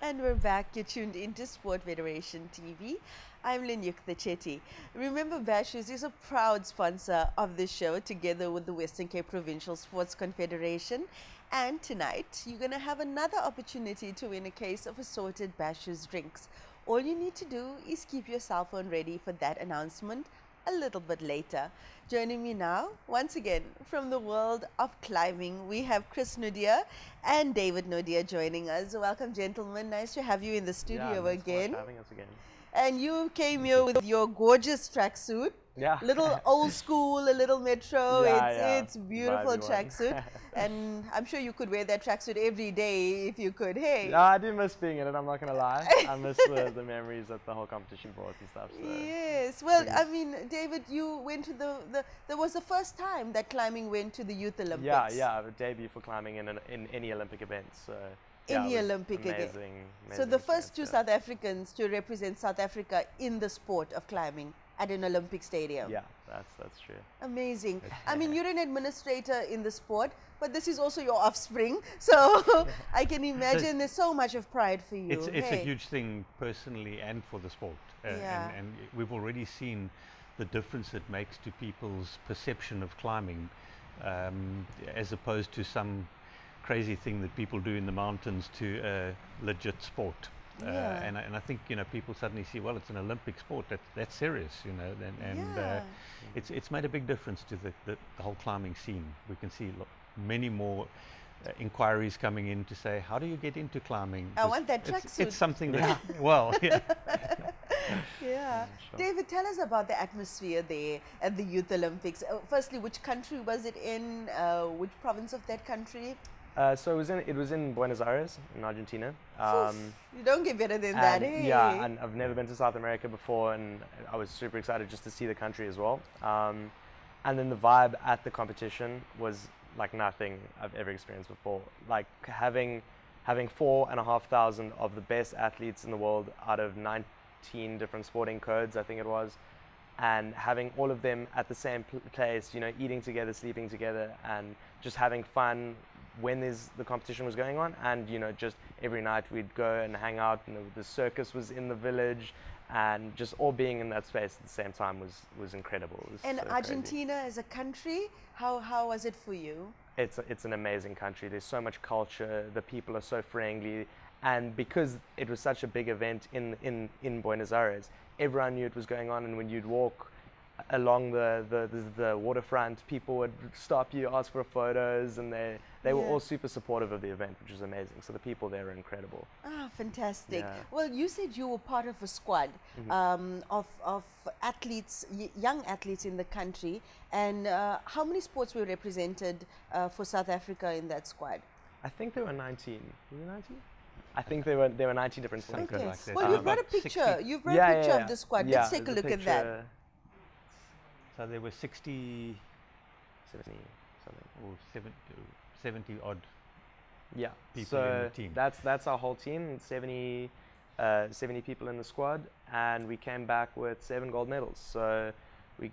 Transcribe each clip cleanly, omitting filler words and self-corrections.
And we're back. You're tuned into Sport Federation TV. I'm Linyukta Chetty. Remember, Bashes is a proud sponsor of this show together with the Western Cape Provincial Sports Confederation. And tonight, you're going to have another opportunity to win a case of assorted Bashes drinks. All you need to do is keep your cell phone ready for that announcement a little bit later. Joining me now, once again, from the world of climbing, we have Chris Naude and David Naude joining us. Welcome, gentlemen. Nice to have you in the studio again. Thanks for having us again. And you came here with your gorgeous tracksuit. Yeah. Little old school, a little metro. Yeah, it's beautiful tracksuit. And I'm sure you could wear that tracksuit every day if you could. Hey. Yeah, I do miss being in it, I'm not going to lie. I miss the memories that the whole competition brought and stuff. So. Yes. Well, I mean, David, you went to there was the first time that climbing went to the Youth Olympics. Yeah, a debut for climbing in any Olympic events. So. Any Olympic event. So the first two South Africans to represent South Africa in the sport of climbing at an Olympic stadium. Yeah, that's true. Amazing. I mean, you're an administrator in the sport, but this is also your offspring. So I can imagine there's so much of pride for you. It's a huge thing personally and for the sport. And we've already seen the difference it makes to people's perception of climbing as opposed to some crazy thing that people do in the mountains to a legit sport. And I think, you know, people suddenly see, well, it's an Olympic sport, that's serious, you know, and it's made a big difference to the whole climbing scene. We can see many more inquiries coming in to say, how do you get into climbing? I want that tracksuit. It's something that, well, yeah. Sure. David, tell us about the atmosphere there at the Youth Olympics. Firstly, which country was it in? Which province of that country? So it was in Buenos Aires, in Argentina. You don't get better than that, eh? Yeah, and I've never been to South America before, and I was super excited just to see the country as well. And then the vibe at the competition was like nothing I've ever experienced before. Like having 4,500 of the best athletes in the world out of 19 different sporting codes, I think it was, and having all of them at the same place, you know, eating together, sleeping together, and just having fun when the competition was going on. And you know, just every night we'd go and hang out, and the circus was in the village, and just all being in that space at the same time was incredible. It was and so Argentina crazy. as a country, how was it for you? It's an amazing country. There's so much culture, the people are so friendly, and because it was such a big event in Buenos Aires, everyone knew it was going on. And when you'd walk along the waterfront, people would stop you, ask for photos, and they were all super supportive of the event, which was amazing. So the people there are incredible. Ah, fantastic. Yeah. Well, you said you were part of a squad of athletes, young athletes in the country, and how many sports were represented for South Africa in that squad? I think there were 19. Were there 19? I think there were 19 different sports. Okay. Like that. Well, you've brought a picture. You've brought a picture of the squad. Let's take a look at that. So there were 60, 70 something. or 70 odd people so in the team. That's our whole team, 70 people in the squad, and we came back with 7 gold medals. So we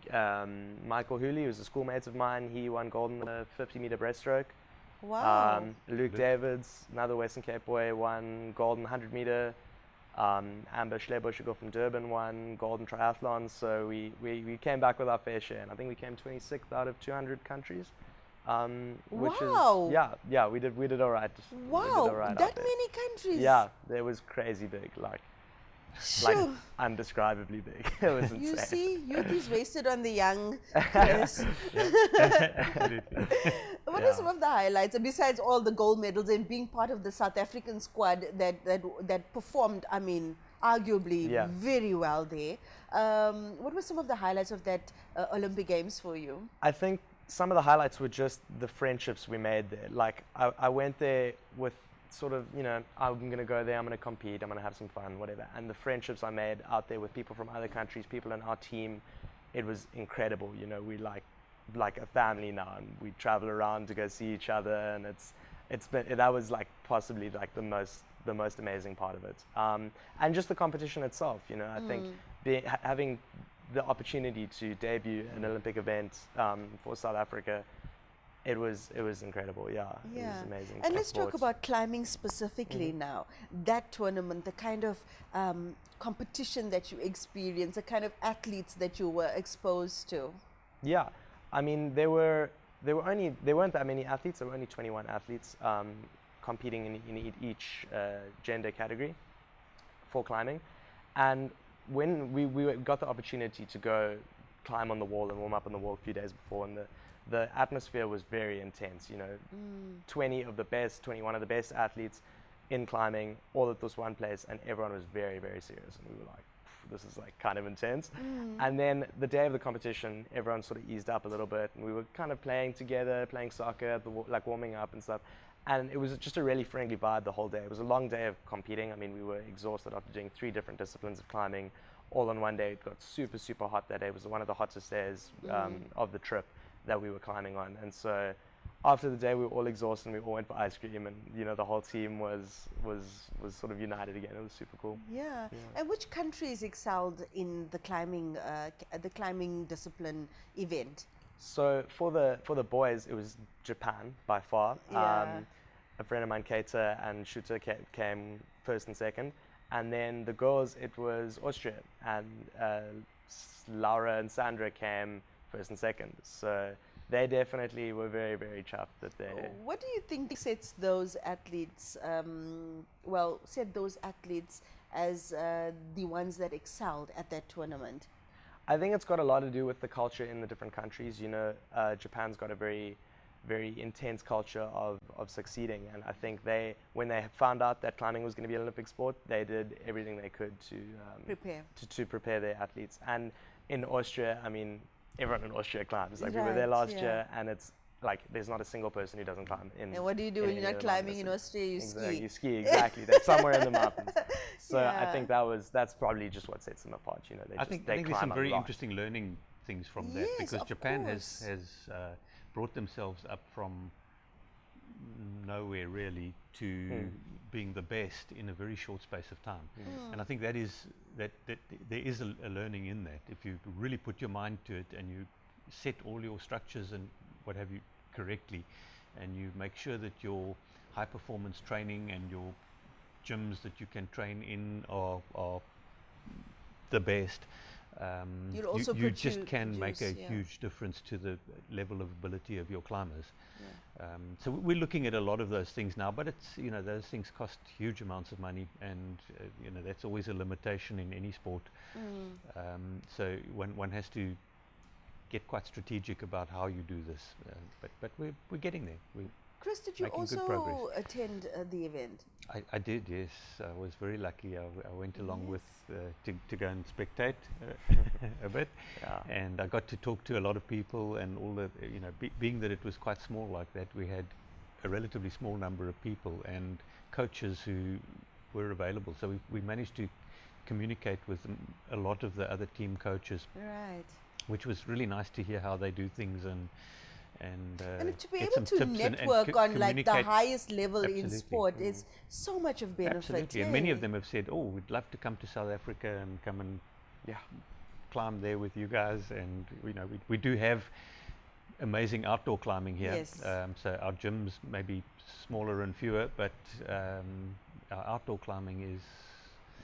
Michael Hooley, who's a schoolmate of mine, he won gold in the 50-meter breaststroke. Wow. Luke Davids, another Western Cape boy, won gold in 100-meter. Amber Schlebusch from Durban won gold in triathlon. So we came back with our fair share, and I think we came 26th out of 200 countries. Which wow. is, we did all right. Wow, all right that many countries. Yeah, it was crazy big, like undescribably big. It was insane. You see, youth is wasted on the young, Chris. What are some of the highlights, besides all the gold medals and being part of the South African squad that performed, I mean, arguably very well there? What were some of the highlights of that Olympic Games for you? I think some of the highlights were just the friendships we made there. Like I went there with sort of, you know, I'm going to go there, I'm going to compete, I'm going to have some fun, whatever. And the friendships I made out there with people from other countries, people in our team, it was incredible. You know, we like a family now, and we travel around to go see each other, and that was like possibly like the most amazing part of it. And just the competition itself, you know, I think having the opportunity to debut an Olympic event for South Africa It was incredible. Yeah, it was amazing. And Top let's talk sport. about climbing specifically now. That tournament, the kind of competition that you experienced, the kind of athletes that you were exposed to. Yeah, I mean there weren't that many athletes. There were only 21 athletes competing in each gender category for climbing, and when we got the opportunity to go climb on the wall and warm up on the wall a few days before, and the atmosphere was very intense. 21 of the best athletes in climbing, all at this one place, and everyone was very, very serious. And we were like, this is like kind of intense. And then the day of the competition, everyone sort of eased up a little bit, and we were kind of playing together, playing soccer, like warming up and stuff. And it was just a really friendly vibe the whole day. It was a long day of competing. I mean, we were exhausted after doing 3 different disciplines of climbing all on one day. It got super, super hot that day. It was one of the hottest days of the trip that we were climbing on. And so after the day, we were all exhausted and we all went for ice cream, and the whole team was sort of united again. It was super cool. Yeah. And which countries excelled in the climbing discipline event? So for the boys, it was Japan by far. Yeah. A friend of mine, Keita and Shuta, came first and second. And then the girls, it was Austria, and Laura and Sandra came first and second. So they definitely were very, very chuffed that they... What do you think sets those athletes, set those athletes as the ones that excelled at that tournament? I think it's got a lot to do with the culture in the different countries. Japan's got a very, very intense culture of succeeding, and I think when they found out that climbing was going to be an Olympic sport, they did everything they could to prepare their athletes. And in Austria, I mean, everyone in Austria climbs. Like we were there last year, and it's like there's not a single person who doesn't climb. And what do you do when you're not climbing in Austria? You ski. You ski, exactly. They're somewhere in the mountains. So I think that's probably just what sets them apart. I think there's some very interesting learning things from that, because Japan has brought themselves up from nowhere really to being the best in a very short space of time. And I think that there is a learning in that. If you really put your mind to it and you set all your structures and what have you correctly, and you make sure that your high performance training and your gyms that you can train in are the best, you just can make a huge difference to the level of ability of your climbers. So we're looking at a lot of those things now, but it's those things cost huge amounts of money, and that's always a limitation in any sport. So one has to get quite strategic about how you do this, but we're getting there. Chris, did you also attend the event? I did, yes. I was very lucky. I went along with to go and spectate a bit, and I got to talk to a lot of people, and all the being that it was quite small like that, we had a relatively small number of people and coaches who were available. So we managed to communicate with a lot of the other team coaches, right? Which was really nice to hear how they do things, and to be able to network on like the highest level in sport is so much of benefit. Absolutely, and many of them have said, "Oh, we'd love to come to South Africa and come and climb there with you guys." And we do have amazing outdoor climbing here. Yes. So our gyms may be smaller and fewer, but our outdoor climbing is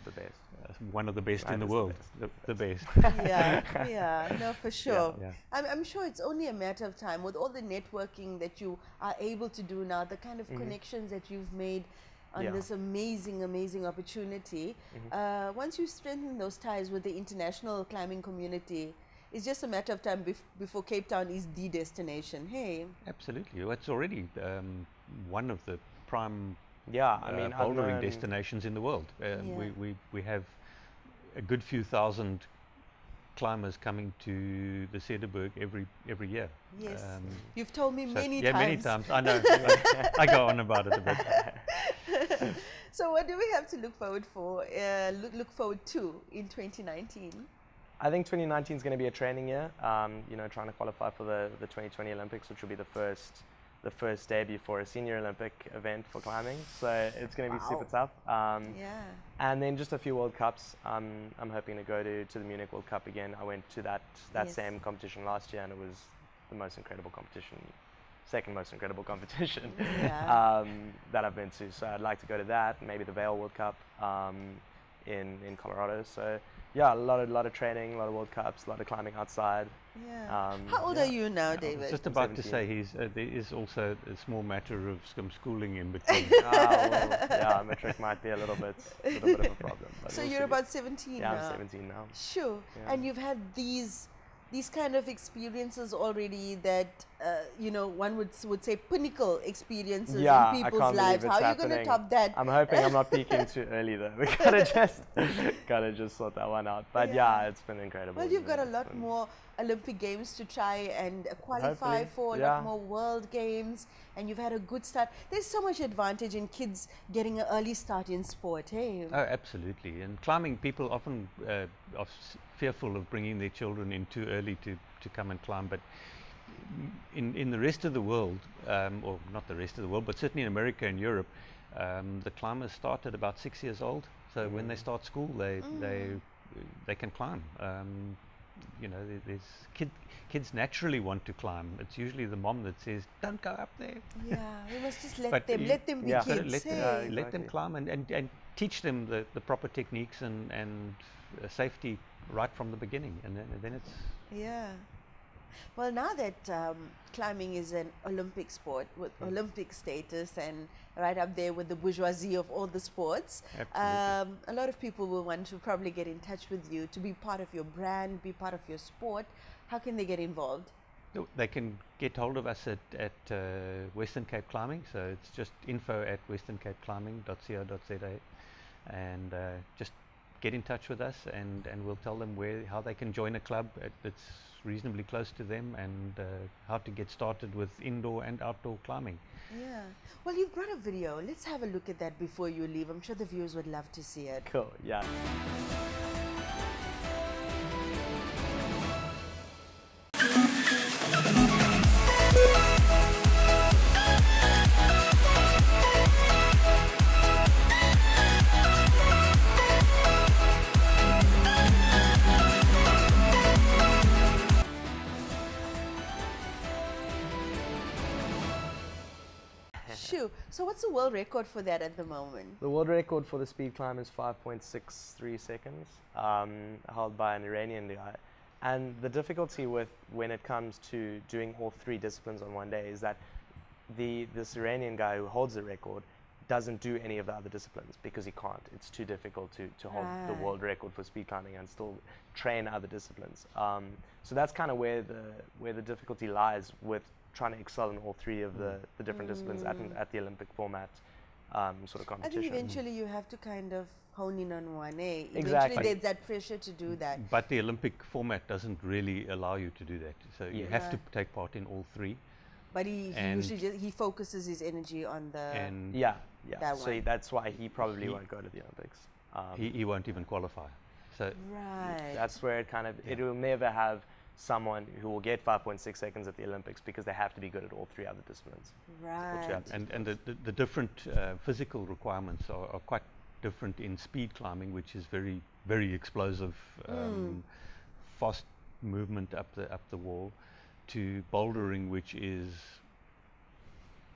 the best. One of the best in the world. The best. No, for sure. I'm sure it's only a matter of time with all the networking that you are able to do now, the kind of connections that you've made on this amazing opportunity. Once you strengthen those ties with the international climbing community, it's just a matter of time before Cape Town is the destination. Hey. Absolutely. Well, it's already one of the prime bouldering destinations in the world. We have a good few thousand climbers coming to the Cederberg every year. Yes, you've told me many times. Yeah, many times. I know. I go on about it a bit. So, what do we have to look forward to in 2019? I think 2019 is going to be a training year. Trying to qualify for the 2020 Olympics, which will be the first debut for a senior Olympic event for climbing. So it's going to be super tough. And then just a few World Cups. I'm hoping to go to the Munich World Cup again. I went to that same competition last year, and it was the most incredible competition. second most incredible competition Yeah. that I've been to. So I'd like to go to that, maybe the Vail World Cup in Colorado. So yeah, a lot of training, a lot of World Cups, a lot of climbing outside. Yeah. How old yeah. are you now, I was David? just about to 17. say there is also a small matter of some schooling in between. Well, yeah, metric might be a little bit of a problem. But So we'll you're see. about 17 Yeah, now. I'm 17 now. Sure. Yeah. And you've had these kind of experiences already that you know, one would say pinnacle experiences Yeah, in I people's can't believe lives. it's How are you going to happening. top that? I'm hoping I'm not peaking too early though. We gotta just sort that one out. But Yeah. yeah, it's been incredible. Well, you've got a It's lot been- more Olympic Games to try and qualify Hopefully, for, a yeah. lot more World Games, and you've had a good start. There's so much advantage in kids getting an early start in sport, hey? Oh, absolutely. And climbing, people often are fearful of bringing their children in too early to come and climb. But in the rest of the world, or not the rest of the world, but certainly in America and Europe, the climbers start at about 6 years old. So when they start school, they can climb. You know, there's kids naturally want to climb. It's usually the mom that says, "Don't go up there." Yeah, we must just let But them, you- let them be yeah. Gotta kids. let Hey? them, let them Exactly. climb and teach them the proper techniques and safety right from the beginning, and then it's Yeah. Well, now that climbing is an Olympic sport with Olympic status and right up there with the bourgeoisie of all the sports, Absolutely. a lot of people will want to probably get in touch with you to be part of your brand, be part of your sport. How can they get involved? They can get hold of us at Western Cape Climbing, so it's just info@westerncapeclimbing.co.za, and just get in touch with us, and we'll tell them how they can join a club that's reasonably close to them, and how to get started with indoor and outdoor climbing. Yeah. Well, you've brought a video. Let's have a look at that before you leave. I'm sure the viewers would love to see it. Cool. Yeah. Shoo. So what's the world record for that at the moment? The world record for the speed climb is 5.63 seconds, held by an Iranian guy. And the difficulty with when it comes to doing all three disciplines on one day is that this Iranian guy who holds the record doesn't do any of the other disciplines because he can't. It's too difficult to hold the Right. world record for speed climbing and still train other disciplines. So that's kind of where the difficulty lies with trying to excel in all three of the different disciplines at the Olympic format sort of I think competition. eventually you have to kind of hone in on one, eh? Exactly. Eventually there's that pressure to do that. But the Olympic format doesn't really allow you to do that, so you Yeah. have to Right. take part in all three. But he And- usually he focuses his energy on the And Yeah. That So one. that's why he probably He- won't go to the Olympics. he won't even qualify. So right. That's where it will never have someone who will get 5.6 seconds at the Olympics because they have to be good at all three other disciplines. right. yeah, and the different physical requirements are quite different in speed climbing, which is very, very explosive, fast movement up the wall, to bouldering, which is,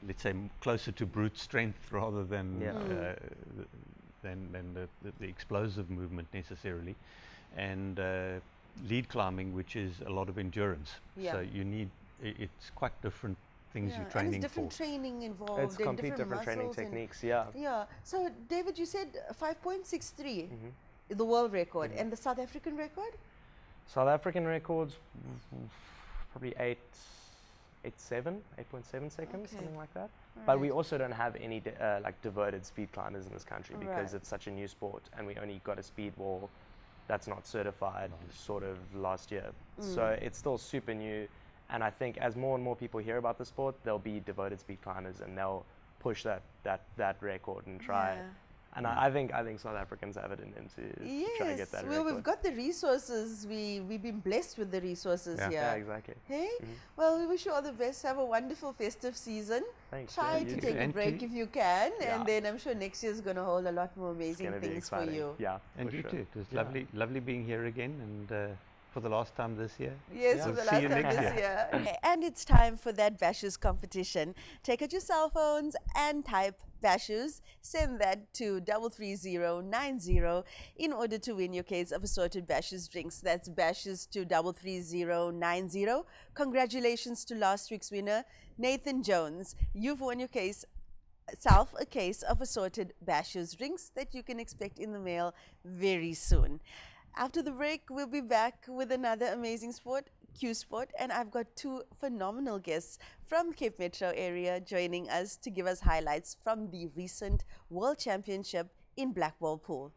let's say, closer to brute strength rather than Yeah. than the explosive movement necessarily, and lead climbing, which is a lot of endurance. Yeah. So you need it's quite different things Yeah, you're and training it's different for. training involved. It's and complete different training muscles and- techniques, yeah. Yeah. So David, you said 5.63, Mm-hmm. the world record, and the South African record? South African records, probably 8.7 seconds, Okay. something like that. But we Right. also don't have any like devoted speed climbers in this country because Right. it's such a new sport, and we only got a speed wall that's not certified sort of last year. So it's still super new, and I think as more and more people hear about the sport, there'll be devoted speed climbers and they'll push that record and try. Yeah. And I think South Africans have it in them to try and get Yes. that Well, record. we've got the resources. We've been blessed with the resources Yeah. here. Yeah, exactly. Hey? Well, we wish you all the best. Have a wonderful festive season. Thanks. Try yeah, to you take too. a And break to- if you can, Yeah. and then I'm sure next year's going to hold a lot more It's amazing gonna be things for exciting. you. Yeah, And for you sure. too. It was Yeah. lovely being here again, and for the last time this year. Yes, Yeah. for the See last you time next this year. year. And it's time for that Bashes competition. Take out your cell phones and type Bashes. Send that to 33090 in order to win your case of assorted Bashes drinks. That's Bashes to 33090. Congratulations to last week's winner, Nathan Jones. You've won your case a case of assorted Bashes drinks that you can expect in the mail very soon. After the break, we'll be back with another amazing sport, Q Sport, and I've got two phenomenal guests from Cape Metro area joining us to give us highlights from the recent World Championship in black ball pool.